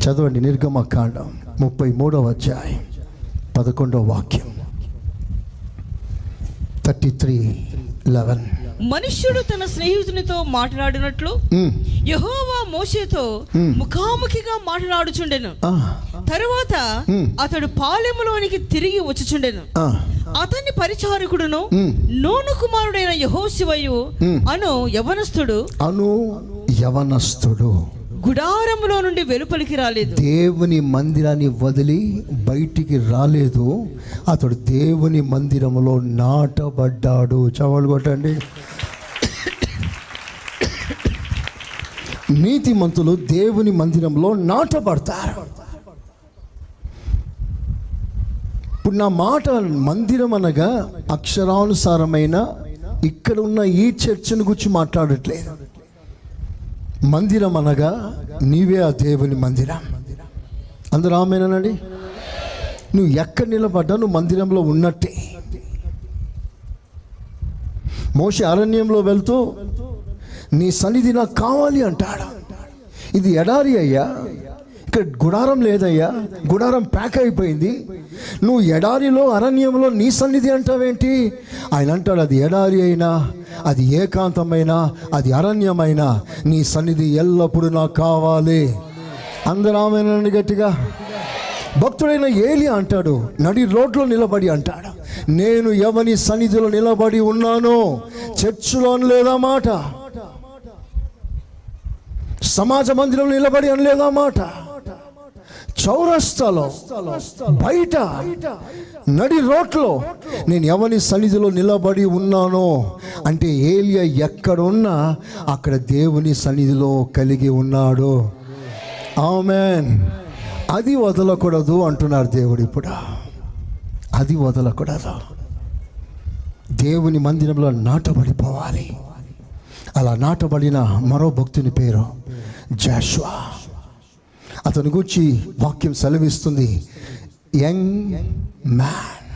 చదవండి. నిర్గమకాండం 33వ అధ్యాయం 11వ వాక్యం. 33:11. మనుష్యుడు తన స్నేహితునితో మాట్లాడినట్లు యెహోవా మోషేతో ముఖాముఖిగా మాట్లాడుచుండెను. తరువాత అతడు పాలెములోనికి తిరిగి వచ్చుచుండెను. అతని పరిచారకుడును నూను కుమారుడైన యెహోషువయు అను యవనస్తుడు గుడారములో నుండి వెలుపలికి రాలేదు. దేవుని మందిరాన్ని వదిలి బయటికి రాలేదు. అతడు దేవుని మందిరములో నాటబడ్డాడు. చవలు కొట్టండి. నీతిమంతులు దేవుని మందిరంలో నాటబడతారు. ఇప్పుడు నా మాట మందిరం అనగా అక్షరానుసారమైన ఇక్కడ ఉన్న ఈ చర్చను గురించి మాట్లాడట్లేదు. మందిరం అనగా నీవే ఆ దేవుని మందిరం. అందరూ ఆమేనండి. నువ్వు ఎక్కడ నిలబడ్డా నువ్వు మందిరంలో ఉన్నట్టే. మోషే అరణ్యంలో వెళ్తూ నీ సన్నిధి నాకు కావాలి అంటాడు. ఇది ఎడారి అయ్యా, ఇక్కడ గుడారం లేదయ్యా, గుడారం ప్యాక్ అయిపోయింది. నువ్వు ఎడారిలో అరణ్యంలో నీ సన్నిధి అంటావేంటి? ఆయన అంటాడు, అది ఎడారి అయినా, అది ఏకాంతమైనా, అది అరణ్యమైనా నీ సన్నిధి ఎల్లప్పుడూ నాకు కావాలి. అందరూ ఆమేనండి గట్టిగా. భక్తుడైన ఏలియా అంటాడు, నడి రోడ్లో నిలబడి అంటాడు, నేను ఎవని సన్నిధిలో నిలబడి ఉన్నానో, చర్చిలో అనలేదా మాట, సమాజ మందిరంలో నిలబడి అనలేదా మాట, చౌరస్తాలో బయట నడి రోడ్లో నేను ఎవని సన్నిధిలో నిలబడి ఉన్నానో అంటే ఏలియా ఎక్కడున్నా అక్కడ దేవుని సన్నిధిలో కలిగి ఉన్నాడు. ఆమేన్. అది వదలకూడదు అంటున్నారు దేవుడు. ఇప్పుడు అది వదలకూడదు. దేవుని మందిరంలో నాటబడిపోవాలి. అలా నాటబడిన మరో భక్తుని పేరు జాషువా. అతని గురించి వాక్యం సెలవిస్తుంది, యంగ్ మ్యాన్,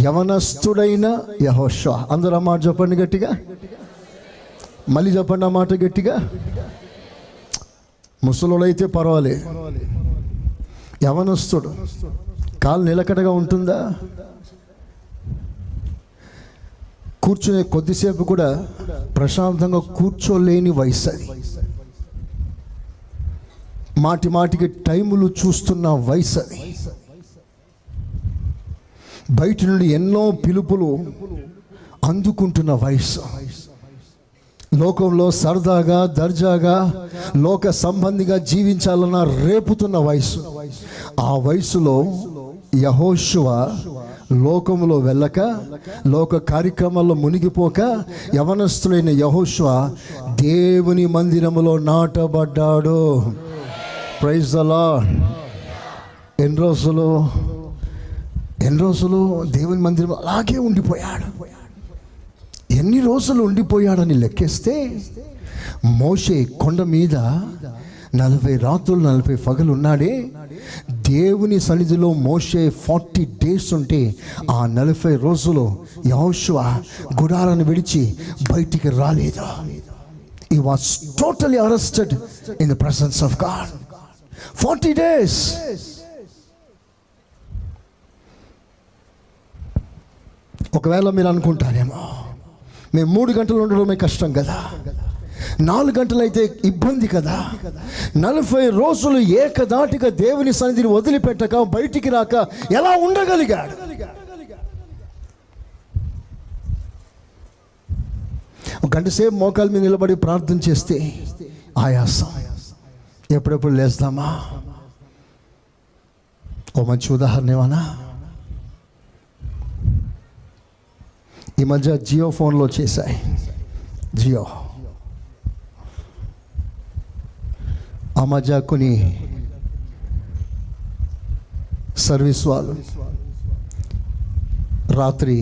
యవనస్తుడైన యెహోషువ. అందరూ ఆ మాట చెప్పండి గట్టిగా. మళ్ళీ చెప్పండి ఆ మాట గట్టిగా. ముసలోడైతే పర్వాలే, యవనస్తుడు కాలు నిలకడగా ఉంటుందా? కూర్చునే కొద్దిసేపు కూడా ప్రశాంతంగా కూర్చోలేని వయసు అది. మాటి మాటికి టైములు చూస్తున్న వయసు అది. బయట నుండి ఎన్నో పిలుపులు అందుకుంటున్న వయసు. లోకంలో సరదాగా దర్జాగా లోక సంబంధిగా జీవించాలన్న రేపుతున్న వయసు. ఆ వయసులో యెహోషువ లోకములో వెళ్ళక, లోక కార్యక్రమాల్లో మునిగిపోక, యవనస్తులైన యెహోషువ దేవుని మందిరములో నాటబడ్డాడు. Praise the lord. ఎన్ని రోజులు దేవుని మందిరం అలాగే ఉండిపోయాడు. ఎన్ని రోజులు ఉండిపోయాడని లెక్కేస్తే మోషే కొండ మీద 40 రాత్రులు 40 పగలు ఉన్నాడే. దేవుని సన్నిధిలో మోషే 40 days ఉంటే ఆ 40 రోజులు యెహోషువ గుడారాన్ని విడిచి బయటికి రాలేదు. He was totally arrested in the presence of God. 40 days. ఒకవేళ మీరు అనుకుంటారేమో, మేము 3 గంటలు ఉండడమే కష్టం కదా, 4 గంటలు అయితే ఇబ్బంది కదా, 40 రోజులు ఏకదాటిగా దేవుని సన్నిధిని వదిలిపెట్టక బయటికి రాక ఎలా ఉండగలిగాడు? ఒక గంట సేపు మోకాల మీద నిలబడి ప్రార్థన చేస్తే ఆయాసం, ఎప్పుడెప్పుడు లేస్తామా? ఓ మంచి ఉదాహరణ ఏమన్నా, ఈ మధ్య జియో ఫోన్లో చేశాయి. జియో ఆ మధ్య కొన్ని సర్వీస్ వాళ్ళు రాత్రి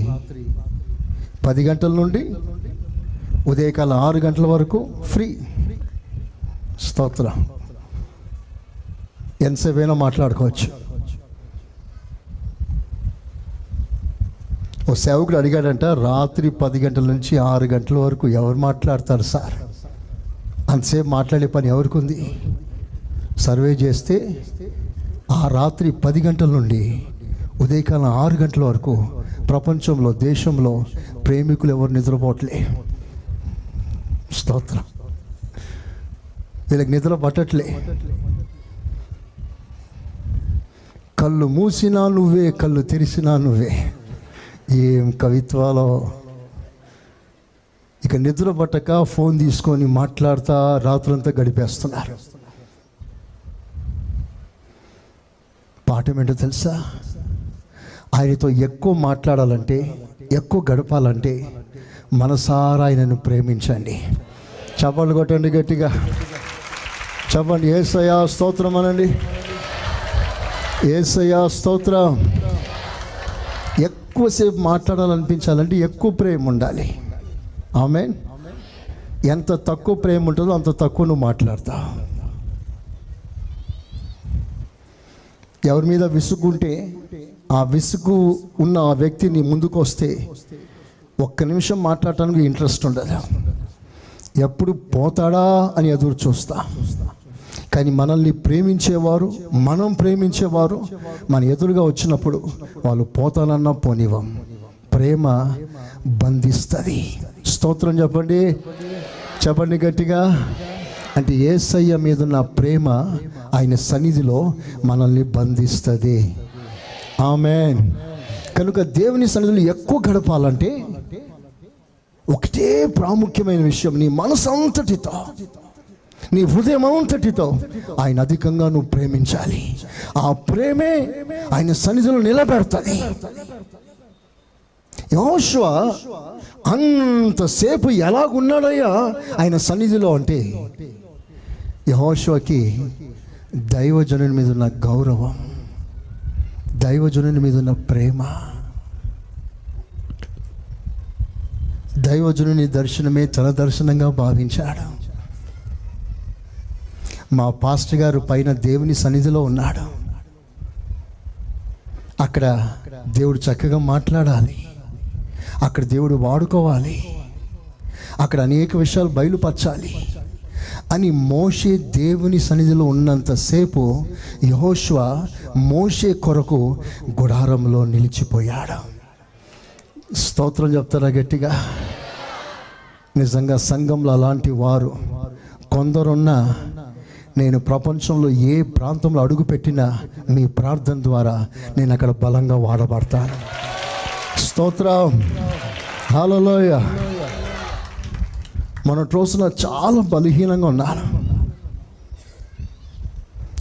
10 గంటల నుండి ఉదయకాలం 6 గంటల వరకు ఫ్రీ. స్తోత్రం. ఎంతసేపైనా మాట్లాడుకోవచ్చు. ఓ సేవకుడు అడిగాడంట, రాత్రి 10 గంటల నుంచి 6 గంటల వరకు ఎవరు మాట్లాడతారు సార్? అంతసేపు మాట్లాడే పని ఎవరికి ఉంది? సర్వే చేస్తే ఆ రాత్రి 10 గంటల నుండి ఉదయకాలం 6 గంటల వరకు ప్రపంచంలో, దేశంలో ప్రేమికులు ఎవరు నిద్రపోవట్లే. స్తోత్రం. వీళ్ళకి నిద్ర పట్టట్లే. కళ్ళు మూసినా నువ్వే, కళ్ళు తెరిసినా నువ్వే. ఏం కవిత్వాలో. ఇక నిద్ర పట్టక ఫోన్ తీసుకొని మాట్లాడుతూ రాత్రంతా గడిపేస్తున్నారు. పాఠం ఏంటో తెలుసా? ఆయనతో ఎక్కువ మాట్లాడాలంటే, ఎక్కువ గడపాలంటే మనసారా ఆయనను ప్రేమించండి. చప్పట్లు కొట్టండి గట్టిగా, చెప్పండి యేసయ్యా స్తోత్రం అనండి. యేసయ్యా స్తోత్రం. ఎక్కువసేపు మాట్లాడాలనిపించాలంటే ఎక్కువ ప్రేమ ఉండాలి. ఆమేన్. ఎంత తక్కువ ప్రేమ ఉంటుందో అంత తక్కువ నువ్వు మాట్లాడతావు. ఎవరి మీద విసుగుంటే ఆ విసుగు ఉన్న ఆ వ్యక్తిని ముందుకు వస్తే ఒక్క నిమిషం మాట్లాడటానికి ఇంట్రెస్ట్ ఉండదు. ఎప్పుడు పోతాడా అని ఎదురు చూస్తా. కానీ మనల్ని ప్రేమించేవారు, మనం ప్రేమించేవారు మన ఎదురుగా వచ్చినప్పుడు వాళ్ళు పోతానన్నా పోనివ్వం. ప్రేమ బంధిస్తుంది. స్తోత్రం చెప్పండి, చెప్పండి గట్టిగా. అంటే యేసయ్య మీద ఉన్న ప్రేమ ఆయన సన్నిధిలో మనల్ని బంధిస్తుంది. ఆమేన్. కనుక దేవుని సన్నిధిలో ఎక్కువ గడపాలంటే ఒకటే ప్రాముఖ్యమైన విషయం, నీ మనసు అంతటితో, నీ హృదయం అంతటితో ఆయన అధికంగా నువ్వు ప్రేమించాలి. ఆ ప్రేమే ఆయన సన్నిధిలో నిలబెడుతుంది. యెహోషువ అంతసేపు ఎలాగున్నాడయ్యా ఆయన సన్నిధిలో అంటే, యెహోషువకి దైవజనుని మీద ఉన్న గౌరవం, దైవజనుని మీద ఉన్న ప్రేమ, దైవజనుని దర్శనమే తన దర్శనంగా భావించాడు. మా పాస్టర్ గారు పైన దేవుని సన్నిధిలో ఉన్నాడు. అక్కడ దేవుడు చక్కగా మాట్లాడాలి, అక్కడ దేవుడు వాడుకోవాలి, అక్కడ అనేక విషయాలు బయలుపరచాలి అని మోషే దేవుని సన్నిధిలో ఉన్నంతసేపు యెహోషువ మోషే కొరకు గుడారంలో నిలిచిపోయాడు. స్తోత్రం చెప్తారా గట్టిగా? నిజంగా సంఘంలో అలాంటి వారు కొందరున్నా, నేను ప్రపంచంలో ఏ ప్రాంతంలో అడుగుపెట్టినా మీ ప్రార్థన ద్వారా నేను అక్కడ బలంగా వాడబడతాను. స్తోత్రం, హల్లెలూయా. మొన్నటి రోజున చాలా బలహీనంగా ఉన్నాను.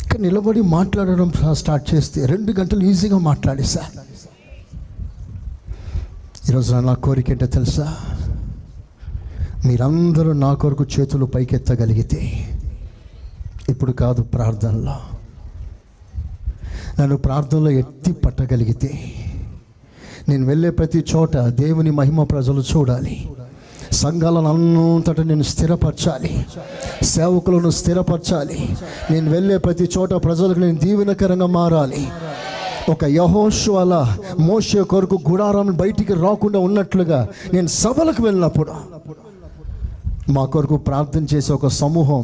ఇక్కడ నిలబడి మాట్లాడడం స్టార్ట్ చేస్తే 2 గంటలు ఈజీగా మాట్లాడేసా. ఈరోజు నా కోరిక ఏంటో తెలుసా? మీరందరూ నా కొరకు చేతులు పైకెత్తగలిగితే, ఇప్పుడు కాదు, ప్రార్థనలో నన్ను ప్రార్థనలో ఎత్తి పట్టగలిగితే, నేను వెళ్ళే ప్రతి చోట దేవుని మహిమ ప్రజలు చూడాలి. సంఘాలను అంతటా నేను స్థిరపరచాలి, సేవకులను స్థిరపరచాలి. నేను వెళ్ళే ప్రతి చోట ప్రజలకు నేను దీవెనకరంగా మారాలి. ఒక యెహోషువలా మోషే కొరకు గుడారం బయటికి రాకుండా ఉన్నట్లుగా నేను సభలకు వెళ్ళినప్పుడు మా కొరకు ప్రార్థన చేసే ఒక సమూహం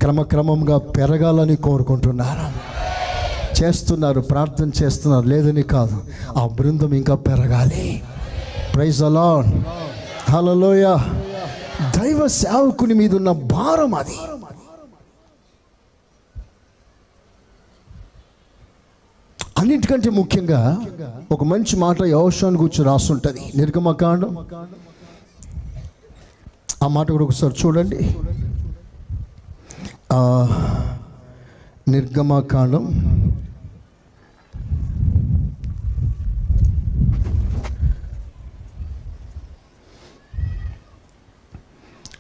క్రమక్రమంగా పెరగాలని కోరుకుంటున్నారు. చేస్తున్నారు, ప్రార్థన చేస్తున్నారు, లేదని కాదు. ఆ బృందం ఇంకా పెరగాలి. ప్రైజ్ ది లార్డ్, హల్లెలూయా. దైవ సేవకుని మీద ఉన్న భారం అది. అన్నిటికంటే ముఖ్యంగా ఒక మంచి మాట యెహోషువను గురించి రాస్తుంటుంది నిర్గమకాండం. ఆ మాట కూడా ఒకసారి చూడండి. నిర్గమకాండం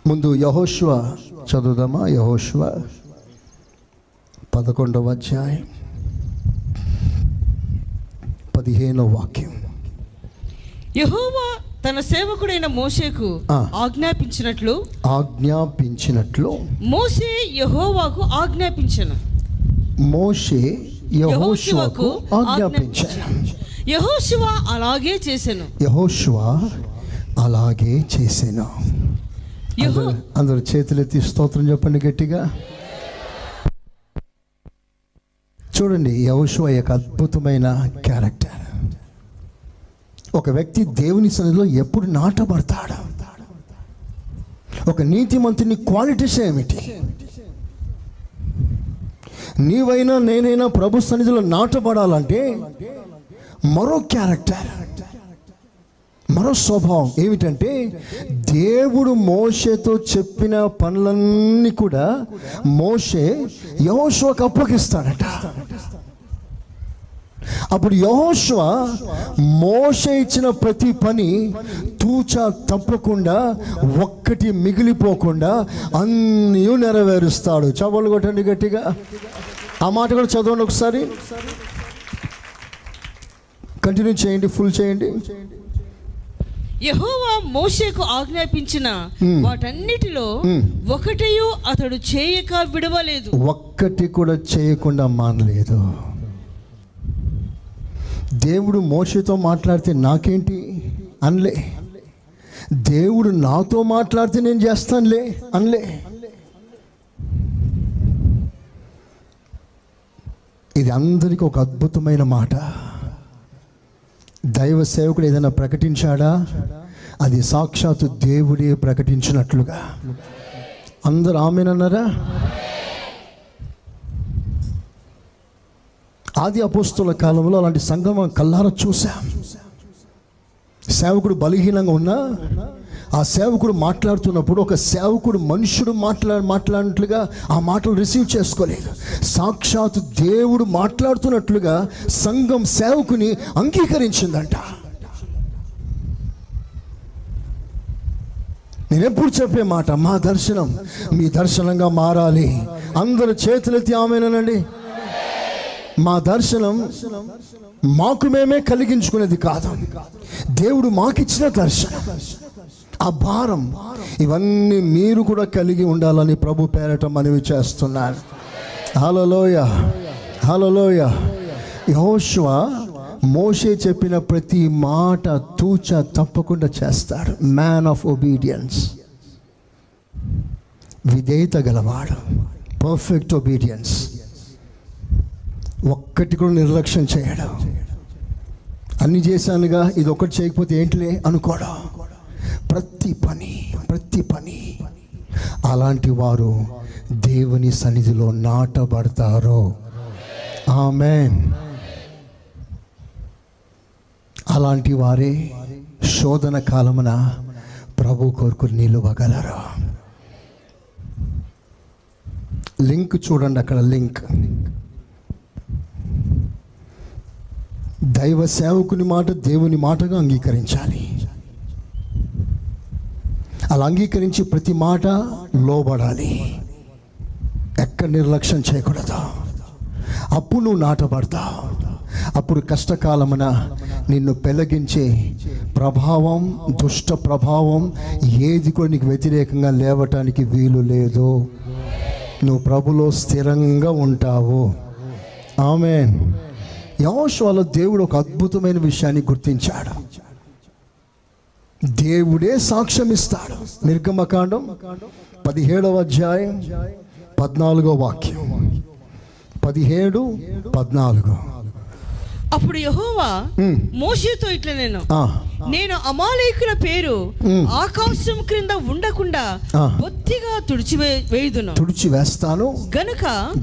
ముందు యెహోషువ చదువుదామా? యెహోషువ 11వ అధ్యాయం 15వ వాక్యం. యెహోవా తన సేవకుడైన మోషేకు ఆజ్ఞాపించినట్లు మోషే యెహోవాకు ఆజ్ఞాపించెను. మోషే యెహోషువకు ఆజ్ఞాపించాడు. యెహోషువ అలాగే చేసెను. యెహోషువ అలాగే చేసెను. అందరూ చేతులెత్తి స్తోత్రం చెప్పండి గట్టిగా. చూడండి, యెహోషువ యొక్క అద్భుతమైన క్యారెక్టర్. ఒక వ్యక్తి దేవుని సన్నిధిలో ఎప్పుడు నాటబడతాడు? ఒక నీతిమంతుని క్వాలిటీస్ ఏమిటి? నీవైనా నేనైనా ప్రభు సన్నిధిలో నాటబడాలంటే మరో క్యారెక్టర్, మరో స్వభావం ఏమిటంటే, దేవుడు మోషేతో చెప్పిన పనులన్నీ కూడా మోషే యెహోషువకు అప్పగిస్తాడట. అప్పుడు యెహోషువ మోషే ఇచ్చిన ప్రతి పని తూచా తప్పకుండా, ఒక్కటి మిగిలిపోకుండా అన్నీ నెరవేరుస్తాడు. చవలు కొట్టండి గట్టిగా. ఆ మాట కూడా చదవండి ఒకసారి, కంటిన్యూ చేయండి, ఫుల్ చేయండి. యెహోవా మోషేకు ఆజ్ఞాపించిన వాటన్నిటిలో ఒకటయు అతడు చేయక విడవలేదు. ఒక్కటి కూడా చేయకుండా మానలేదు. దేవుడు మోషేతో మాట్లాడితే నాకేంటి అనలే, దేవుడు నాతో మాట్లాడితే నేను చేస్తానులే అనలే. ఇది అందరికీ ఒక అద్భుతమైన మాట. దైవ సేవకుడు ఏదైనా ప్రకటించాడా, అది సాక్షాత్తు దేవుడే ప్రకటించినట్లుగా. అందరూ ఆమేనన్నారా? ఆది అపోస్తుల కాలంలో అలాంటి సంఘం కల్లారా చూసాం. సేవకుడు బలహీనంగా ఉన్నా ఆ సేవకుడు మాట్లాడుతున్నప్పుడు ఒక సేవకుడు మనుషుడు మాట్లాడినట్లుగా ఆ మాటలు రిసీవ్ చేసుకోలేదు. సాక్షాత్ దేవుడు మాట్లాడుతున్నట్లుగా సంఘం సేవకుని అంగీకరించిందంట. నేను ఎప్పుడు చెప్పే మాట, మా దర్శనం మీ దర్శనంగా మారాలి. అందరూ చేతులెత్తి ఆమేనండి. మా దర్శనం మాకు మేమే కలిగించుకునేది కాదు, దేవుడు మాకిచ్చిన దర్శనం. ఆ భారం ఇవన్నీ మీరు కూడా కలిగి ఉండాలని ప్రభు పేరట మనవి చేస్తున్నాను. హల్లెలూయా, హల్లెలూయా. యెహోషువ మోషే చెప్పిన ప్రతి మాట తూచా తప్పకుండా చేస్తాడు. మ్యాన్ ఆఫ్ ఒబీడియన్స్, విధేయత గలవాడు, పర్ఫెక్ట్ ఒబీడియన్స్. ఒక్కటి కూడా నిర్లక్ష్యం చేయడం. అన్ని చేశానుగా, ఇది ఒకటి చేయకపోతే ఏంటిలే అనుకోవడం. ప్రతి పని అలాంటి వారు దేవుని సన్నిధిలో నాటబడతారు. ఆమేన్. అలాంటి వారే శోధన కాలమున ప్రభు కొరకు నిలువగలరు. లింక్ చూడండి, అక్కడ లింక్. దైవ సేవకుని మాట దేవుని మాటగా అంగీకరించాలి. అలా అంగీకరించి ప్రతి మాట లోబడాలి, ఎక్కడ నిర్లక్ష్యం చేయకూడదు. అప్పుడు నువ్వు నాటబడతావు. అప్పుడు కష్టకాలమున నిన్ను పెళ్ళగించే ప్రభావం, దుష్ట ప్రభావం ఏది కూడా నీకు వ్యతిరేకంగా లేవటానికి వీలు లేదు. నువ్వు ప్రభులో స్థిరంగా ఉంటావు. ఆమేన్. యెహోషువలో దేవుడు ఒక అద్భుతమైన విషయాన్ని గుర్తించాడు. దేవుడే సాక్ష్యం ఇస్తాడు. నిర్గమకాండం 17వ అధ్యాయం 14వ వాక్యం. 17:14. అప్పుడు యెహోవా మోషేతో ఇట్లా, నేను అమాలేకుల పేరు ఆకాశం క్రింద ఉండకుండా బొత్తిగా తుడిచివేస్తాను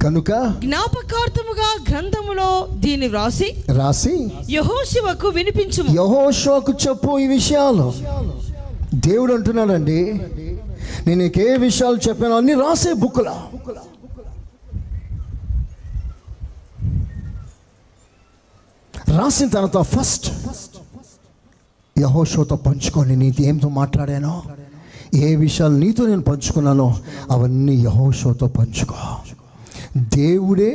గనుక జ్ఞాపకార్థముగా గ్రంథములో దీన్ని రాసి యెహోషువకు వినిపించుము. యెహోషువకు చెప్పు ఈ విషయాలు. దేవుడు అంటున్నాడండి, నేను ఏ విషయాలు చెప్పాను అన్ని రాసే బుక్కులా. రాసిన తర్వాత ఫస్ట్ యెహోషువతో పంచుకొని, నీతో ఏంతో మాట్లాడానో, ఏ విషయాలు నీతో నేను పంచుకున్నానో అవన్నీ యెహోషువతో పంచుకో. దేవుడే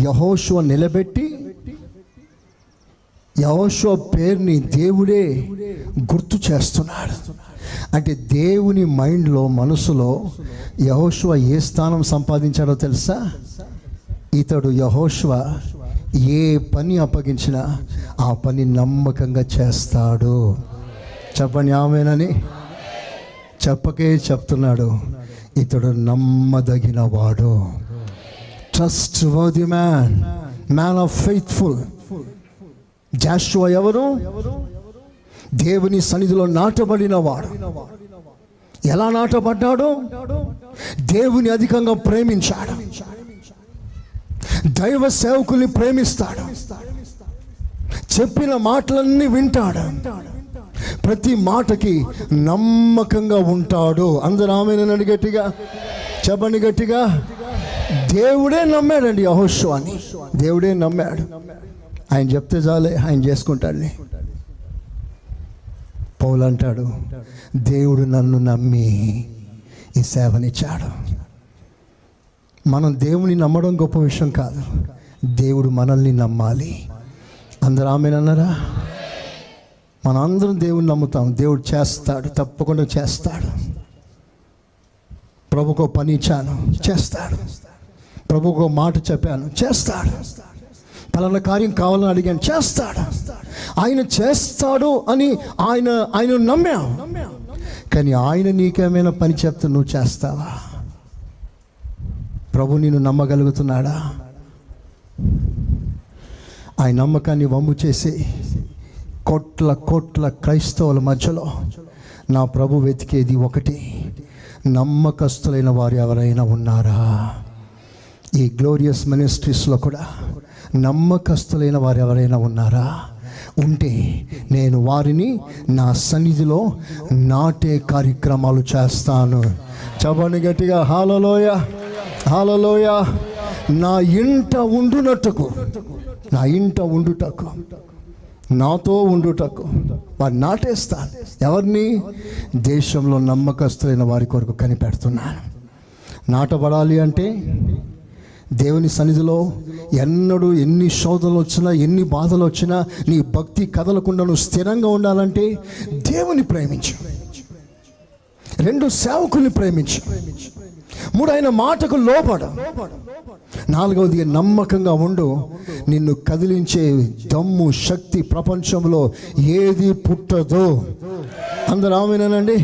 యెహోషువ నిలబెట్టి, యెహోషువ పేరుని దేవుడే గుర్తు చేస్తున్నాడు. అంటే దేవుని మైండ్లో, మనసులో యెహోషువ ఏ స్థానం సంపాదించాడో తెలుసా? ఇతడు యెహోషువ ఏ పని అప్పగించినా ఆ పని నమ్మకంగా చేస్తాడు. చెప్పండి ఆమేనని. చెప్పకే చెప్తున్నాడు, ఇతడు నమ్మదగిన వాడు, trustworthy man of faithful. Joshua ఎవరు? దేవుని సన్నిధిలో నాటబడిన వాడు. ఎలా నాటబడ్డాడు? దేవుని అధికంగా ప్రేమించాడు. దైవ సేవకుల్ని ప్రేమిస్తాడు. చెప్పిన మాటలన్నీ వింటాడు. ప్రతి మాటకి నమ్మకంగా ఉంటాడు. అందరూ ఆమేనని గట్టిగా చెప్పండి, గట్టిగా. దేవుడే నమ్మాడండి యెహోషువని. దేవుడే నమ్మాడు. ఆయన చెప్తే చాలే, ఆయన చేసుకుంటాడులే. పౌలు అంటాడు, దేవుడు నన్ను నమ్మి ఈ సేవనిచ్చాడు. మనం దేవుని నమ్మడం గొప్ప విషయం కాదు, దేవుడు మనల్ని నమ్మాలి. అందరూ ఆమేనన్నారా? మనం అందరం దేవుని నమ్ముతాం. దేవుడు చేస్తాడు, తప్పకుండా చేస్తాడు. ప్రభుకో పని ఇచ్చాను, చేస్తాడు. ప్రభుకో మాట చెప్పాను, చేస్తాడు. పలానా కార్యం కావాలని అడిగాను, చేస్తాడు. ఆయన చేస్తాడు అని ఆయన నమ్మావు. కానీ ఆయన నీకేమైనా పని చెప్తే నువ్వు చేస్తావా? ప్రభు నిన్ను నమ్మగలుగుతున్నాడా? ఆయన నమ్మకాన్ని వమ్ము చేసి కోట్ల క్రైస్తవుల మధ్యలో నా ప్రభు వెతికేది ఒకటి, నమ్మకస్తులైన వారు ఎవరైనా ఉన్నారా? ఈ గ్లోరియస్ మినిస్ట్రీస్లో కూడా నమ్మకస్తులైన వారు ఎవరైనా ఉన్నారా? ఉంటే నేను వారిని నా సన్నిధిలో నాటే కార్యక్రమాలు చేస్తాను. చెప్పండి గట్టిగా, హల్లెలూయా, హల్లెలూయా. నా ఇంట ఉండుటకు, నాతో ఉండుటకు వారు నాటేస్తాను. ఎవరిని? దేశంలో నమ్మకస్తులైన వారి కొరకు కనిపెడుతున్నాను. నాటబడాలి అంటే దేవుని సన్నిధిలో ఎన్నడూ ఎన్ని శోధనలు వచ్చినా, ఎన్ని బాధలు వచ్చినా నీ భక్తి కదలకుండా నువ్వు స్థిరంగా ఉండాలంటే దేవుని ప్రేమించు. 2 సేవకుల్ని ప్రేమించు. 3 ఆయన మాటకు లోబడు. 4వది నమ్మకంగా ఉండు. నిన్ను కదిలించే దమ్ము, శక్తి ప్రపంచంలో ఏది పుట్టదో. అందరూ ఆమేనండి.